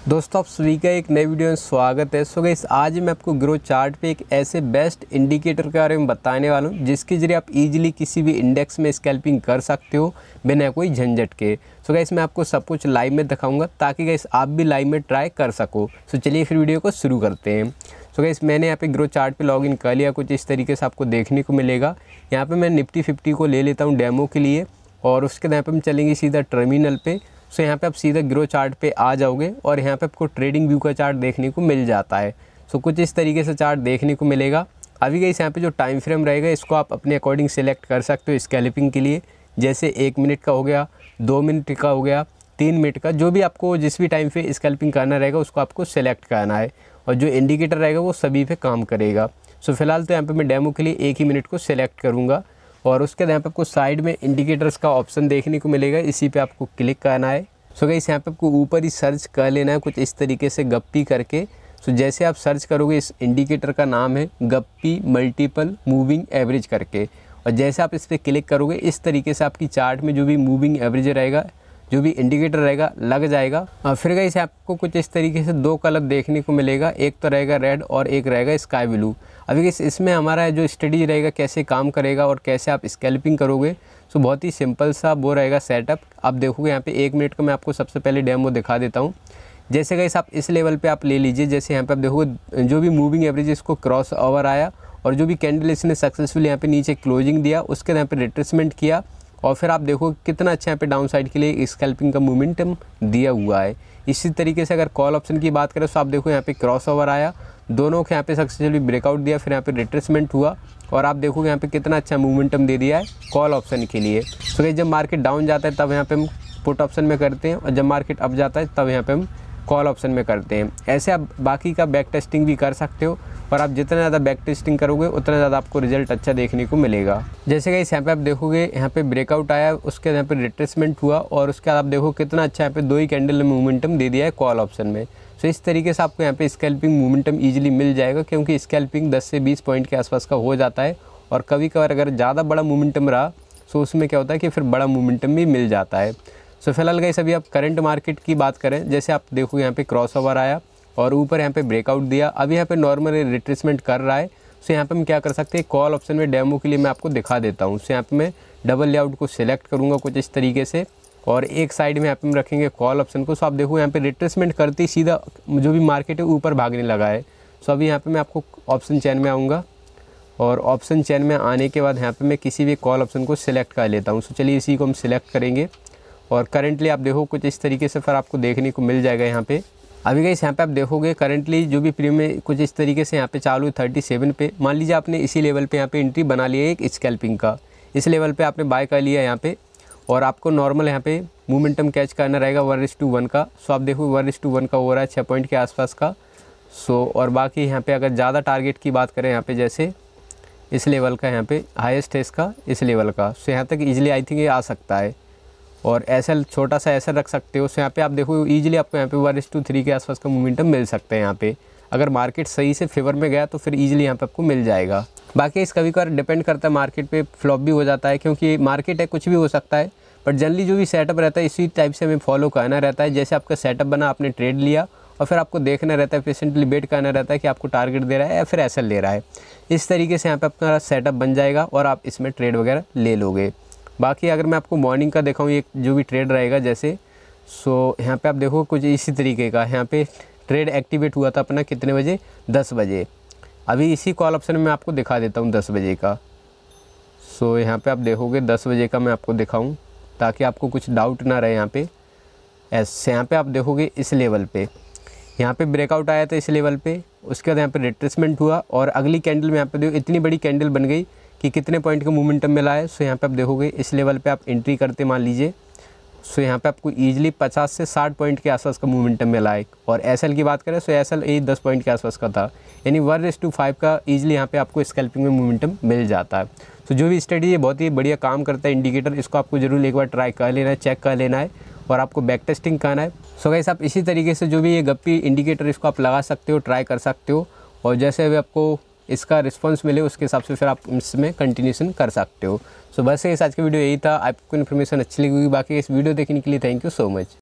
दोस्तों आप सभी का एक नए वीडियो में स्वागत है। सो गाइस आज मैं आपको ग्रो चार्ट पे एक ऐसे बेस्ट इंडिकेटर के बारे में बताने वाला हूँ जिसके जरिए आप इजीली किसी भी इंडेक्स में स्कैल्पिंग कर सकते हो बिना कोई झंझट के। सो गाइस मैं आपको सब कुछ लाइव में दिखाऊंगा ताकि गाइस आप भी लाइव में ट्राई कर सको। सो चलिए फिर वीडियो को शुरू करते हैं। सो गाइस मैंने यहाँ पे ग्रो चार्ट पे लॉगिन कर लिया। कुछ इस तरीके से आपको देखने को मिलेगा। यहाँ पे मैं निफ्टी 50 को ले लेता हूँ डेमो के लिए और उसके बाद यहाँ पे हम चलेंगे सीधा टर्मिनल पे। सो यहाँ पे आप सीधा ग्रो चार्ट पे आ जाओगे और यहाँ पे आपको ट्रेडिंग व्यू का चार्ट देखने को मिल जाता है। सो कुछ इस तरीके से चार्ट देखने को मिलेगा। अभी गाइस यहाँ पे जो टाइम फ्रेम रहेगा इसको आप अपने अकॉर्डिंग सेलेक्ट कर सकते हो स्कैल्पिंग के लिए। जैसे 1 मिनट का हो गया, 2 मिनट का हो गया, 3 मिनट का, जो भी आपको जिस भी टाइम पे स्कैल्पिंग करना रहेगा उसको आपको सेलेक्ट करना है और जो इंडिकेटर रहेगा वो सभी पे काम करेगा। सो फिलहाल तो यहाँ पे मैं डेमो के लिए 1 ही मिनट को सेलेक्ट करूँगा और उसके बाद यहाँ पे आपको साइड में इंडिकेटर्स का ऑप्शन देखने को मिलेगा। इसी पे आपको क्लिक करना है। सो गाइस यहाँ पे आपको ऊपर ही सर्च कर लेना है कुछ इस तरीके से गप्पी करके। सो जैसे आप सर्च करोगे इस इंडिकेटर का नाम है गप्पी मल्टीपल मूविंग एवरेज करके और जैसे आप इस पर क्लिक करोगे इस तरीके से आपकी चार्ट में जो भी मूविंग एवरेज रहेगा, जो भी इंडिकेटर रहेगा लग जाएगा। फिर गाइस आपको कुछ इस तरीके से 2 कलर देखने को मिलेगा। एक तो रहेगा रेड और एक रहेगा स्काई ब्लू। अभी गाइस इसमें हमारा जो स्टडी रहेगा कैसे काम करेगा और कैसे आप स्कैल्पिंग करोगे। सो बहुत ही सिंपल सा वो रहेगा सेटअप। आप देखोगे यहाँ पे 1 मिनट का मैं आपको सबसे पहले डेमो दिखा देता हूँ। जैसे गाइस आप इस लेवल पे आप ले लीजिए। जैसे यहाँ पे आप देखोगे जो भी मूविंग एवरेज इसको क्रॉस ओवर आया और जो भी कैंडल इसने सक्सेसफुल यहाँ पे नीचे क्लोजिंग दिया उसके यहाँ पे रिट्रेसमेंट किया और फिर आप देखो कितना अच्छा यहाँ पे डाउन साइड के लिए स्कैल्पिंग का मोमेंटम दिया हुआ है। इसी तरीके से अगर कॉल ऑप्शन की बात करें तो आप देखो यहाँ पे क्रॉस ओवर आया, दोनों के यहाँ पे सक्सेसफुली ब्रेकआउट दिया, फिर यहाँ पे रिट्रेसमेंट हुआ और आप देखोगे यहाँ पे कितना अच्छा मोमेंटम दे दिया है कॉल ऑप्शन के लिए। सो जब मार्केट डाउन जाता है तब यहाँ पे हम पुट ऑप्शन में करते हैं और जब मार्केट अप जाता है तब यहाँ पे हम कॉल ऑप्शन में करते हैं। ऐसे आप बाकी का बैक टेस्टिंग भी कर सकते हो और आप जितना ज़्यादा बैक टेस्टिंग करोगे उतना ज़्यादा आपको रिजल्ट अच्छा देखने को मिलेगा। जैसे गाइस यहाँ पे आप देखोगे यहाँ पे ब्रेकआउट आया, उसके यहाँ पे रिट्रेसमेंट हुआ और उसके बाद आप देखो कितना अच्छा यहाँ पे 2 ही कैंडल में मोमेंटम दे दिया है कॉल ऑप्शन में। सो इस तरीके से आपको यहाँ पे स्कैल्पिंग मोमेंटम ईजिली मिल जाएगा क्योंकि स्कैल्पिंग 10 से 20 पॉइंट के आसपास का हो जाता है और कभी कभार अगर ज़्यादा बड़ा मोमेंटम रहा तो उसमें क्या होता है कि फिर बड़ा मोमेंटम भी मिल जाता है। सो फिलहाल गाइस अभी आप करंट मार्केट की बात करें, जैसे आप देखो यहाँ पे क्रॉस ओवर आया और ऊपर यहाँ पे ब्रेकआउट दिया, अभी यहाँ पे नॉर्मल रिट्रेसमेंट कर रहा है। सो यहाँ पे हम क्या कर सकते हैं, कॉल ऑप्शन में डेमो के लिए मैं आपको दिखा देता हूँ। सो यहाँ पे मैं डबल लेआउट को सिलेक्ट करूँगा कुछ इस तरीके से और एक साइड में यहाँ पे हम रखेंगे कॉल ऑप्शन को। सो आप देखो यहाँ पे रिट्रेसमेंट करते ही सीधा जो भी मार्केट है ऊपर भागने लगा है। सो अभी यहाँ पे मैं आपको ऑप्शन चेन में आऊँगा और ऑप्शन चेन में आने के बाद यहाँ पे मैं किसी भी कॉल ऑप्शन को सिलेक्ट कर लेता हूँ। सो चलिए इसी को हम सिलेक्ट करेंगे और करंटली आप देखो कुछ इस तरीके से फिर आपको देखने को मिल जाएगा यहाँ पे। अभी गाइस यहाँ पे आप देखोगे करंटली जो भी प्रीमियम कुछ इस तरीके से यहाँ पे चालू है 37 पे। मान लीजिए आपने इसी लेवल पे यहाँ पे एंट्री बना लिया है एक स्कैल्पिंग का, इस लेवल पे आपने बाय कर लिया यहाँ पे और आपको नॉर्मल यहाँ पे मोमेंटम कैच करना रहेगा 1:1 का। सो आप देखो 1:1 का हो रहा है 6 पॉइंट के आसपास का। सो और बाकी यहाँ पे अगर ज़्यादा टारगेट की बात करें यहाँ पे जैसे इस लेवल का यहाँ पे हाईएस्ट है इसका इस लेवल का। सो यहाँ तक ईजिली आई थिंक ये आ सकता है और ऐसा छोटा सा ऐसा रख सकते हो। सो यहाँ पे आप देखो ईजिली आपको यहाँ पे 1:3 के आसपास का मोमेंटम मिल सकता है। यहाँ पे अगर मार्केट सही से फेवर में गया तो फिर ईजिली यहाँ पे आपको मिल जाएगा। बाकी इस कभी कभार डिपेंड करता है, मार्केट पे फ्लॉप भी हो जाता है क्योंकि मार्केट है कुछ भी हो सकता है। बट जनरली जो भी सेटअप रहता है इसी टाइप से हमें फॉलो करना रहता है। जैसे आपका सेटअप बना, आपने ट्रेड लिया और फिर आपको देखना रहता है, पेशेंटली वेट करना रहता है कि आपको टारगेट दे रहा है या फिर एसएल ले रहा है। इस तरीके से यहाँ पे अपना सेटअप बन जाएगा और आप इसमें ट्रेड वगैरह ले लोगे। बाकी अगर मैं आपको मॉर्निंग का दिखाऊँ एक जो भी ट्रेड रहेगा जैसे, सो यहाँ पे आप देखो कुछ इसी तरीके का यहाँ पे ट्रेड एक्टिवेट हुआ था अपना कितने बजे, 10 बजे। अभी इसी कॉल ऑप्शन में मैं आपको दिखा देता हूँ 10 बजे का। सो यहाँ पे आप देखोगे 10 बजे का मैं आपको दिखाऊँ ताकि आपको कुछ डाउट ना रहे। यहाँ पे ऐसे यहाँ पे आप देखोगे इस लेवल पे यहाँ पे ब्रेकआउट आया था इस लेवल पे, उसके बाद यहाँ पे रिट्रेसमेंट हुआ और अगली कैंडल में यहाँ पे देखो इतनी बड़ी कैंडल बन गई कि कितने पॉइंट का मोमेंटम मिला है। सो यहाँ पे आप देखोगे इस लेवल पे आप एंट्री करते मान लीजिए। सो यहाँ पे आपको ईजिली 50 से 60 पॉइंट के आसपास का मोमेंटम मिला है और एसएल की बात करें सो एसएल 10 पॉइंट के आसपास का था, यानी 1:5 का ईजिली यहाँ पे आपको स्कैल्पिंग में मोमेंटम मिल जाता है। तो जो भी स्टडी है बहुत ही बढ़िया काम करता है इंडिकेटर, इसको आपको जरूर एक बार ट्राई कर लेना है, चेक कर लेना है और आपको बैक टेस्टिंग करना है। सो गाइस आप इसी तरीके से जो भी ये गप्पी इंडिकेटर इसको आप लगा सकते हो, ट्राई कर सकते हो और जैसे भी आपको इसका रिस्पांस मिले उसके हिसाब से फिर आप इसमें कंटिन्यूशन कर सकते हो। सो बस इस आज का वीडियो यही था। आपको इन्फॉर्मेशन अच्छी लगी होगी। बाकी इस वीडियो देखने के लिए थैंक यू सो मच।